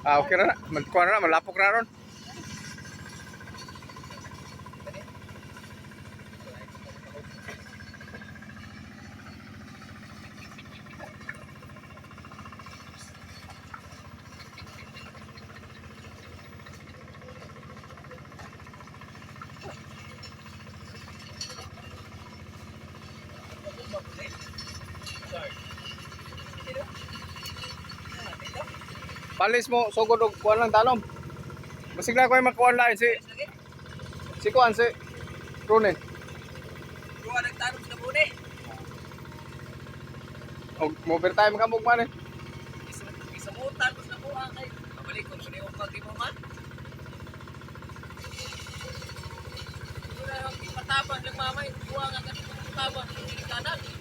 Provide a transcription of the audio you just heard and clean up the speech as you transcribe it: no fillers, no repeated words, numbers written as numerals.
Ah, okay na na. Magkuha na na, malapok na ron. Palis mo, sugod og kuan lang talom. Masigla ko yung makuha lain si kuan si Rune. Kuha nagtanong sa bune. Og overtime ka mo man eh. Isamutan ko sa buha kay. Pabalik ko ni ang pag mo man. Wala ang patabang lang mamay. Buha nga kanito patabang hindi kanan.